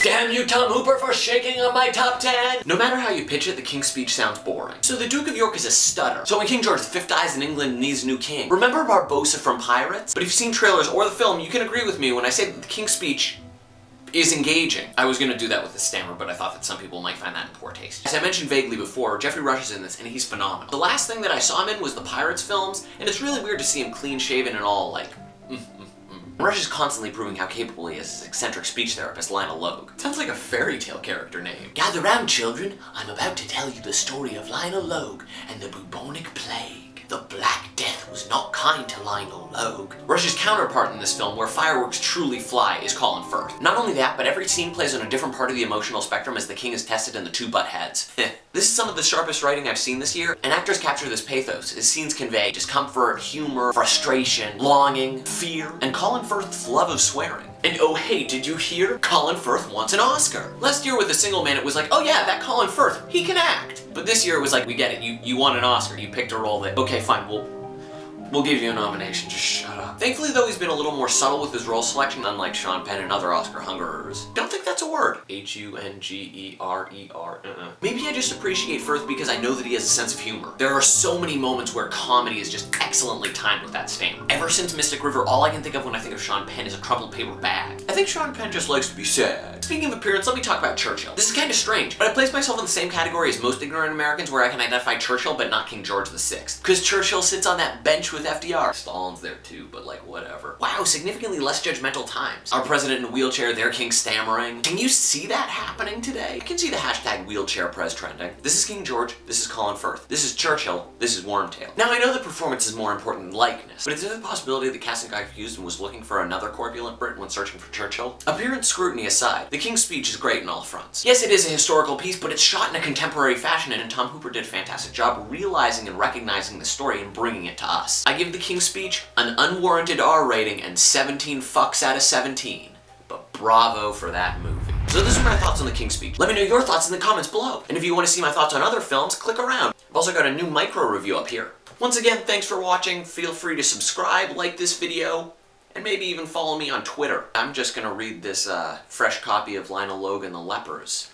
Damn you, Tom Hooper, for shaking on my top 10! No matter how you pitch it, the King's Speech sounds boring. So the Duke of York is a stutter. So when King George V dies in England and needs a new king, remember Barbossa from Pirates? But if you've seen trailers or the film, you can agree with me when I say that the King's Speech is engaging. I was gonna do that with a stammer, but I thought that some people might find that in poor taste. As I mentioned vaguely before, Geoffrey Rush is in this, and he's phenomenal. The last thing that I saw him in was the Pirates films, and it's really weird to see him clean-shaven and all, like, Rush is constantly proving how capable he is as eccentric speech therapist Lionel Logue. Sounds like a fairy tale character name. Gather round, children. I'm about to tell you the story of Lionel Logue and the bubonic plague. The Black Death was not kind to Lionel Logue. Rush's counterpart in this film, where fireworks truly fly, is Colin Firth. Not only that, but every scene plays on a different part of the emotional spectrum as the king is tested and the two butt heads. This is some of the sharpest writing I've seen this year, and actors capture this pathos as scenes convey discomfort, humor, frustration, longing, fear, and Colin Firth's love of swearing. And oh hey, did you hear? Colin Firth wants an Oscar. Last year with A Single Man, it was like, oh yeah, that Colin Firth, he can act. But this year it was like, we get it, you won an Oscar, you picked a role that, okay fine, we'll give you a nomination, just shut up. Thankfully though, he's been a little more subtle with his role selection, unlike Sean Penn and other Oscar hungerers. Don't think that's a word. H-U-N-G-E-R-E-R. Maybe I just appreciate Firth because I know that he has a sense of humor. There are so many moments where comedy is just excellently timed with that stammer. Ever since Mystic River, all I can think of when I think of Sean Penn is a crumpled paper bag. I think Sean Penn just likes to be sad. Speaking of appearance, let me talk about Churchill. This is kind of strange, but I place myself in the same category as most ignorant Americans where I can identify Churchill but not King George VI. Because Churchill sits on that bench with FDR. Stalin's there too, but like whatever. Wow, significantly less judgmental times. Our president in a wheelchair, their king stammering. Can you see that happening today? You can see the hashtag wheelchairprez trending. This is King George, this is Colin Firth. This is Churchill, this is Wormtail. Now I know that performance is more important than likeness, but is there the possibility the casting guy confused and was looking for another corpulent Brit when searching for Churchill? Appearance scrutiny aside, the King's Speech is great in all fronts. Yes, it is a historical piece, but it's shot in a contemporary fashion, and Tom Hooper did a fantastic job realizing and recognizing the story and bringing it to us. I give the King's Speech an unwarranted R rating and 17 fucks out of 17. But bravo for that movie. So those are my thoughts on the King's Speech. Let me know your thoughts in the comments below. And if you want to see my thoughts on other films, click around. I've also got a new micro review up here. Once again, thanks for watching. Feel free to subscribe, like this video, and maybe even follow me on Twitter. I'm just gonna read this fresh copy of Lionel Logue and the Lepers.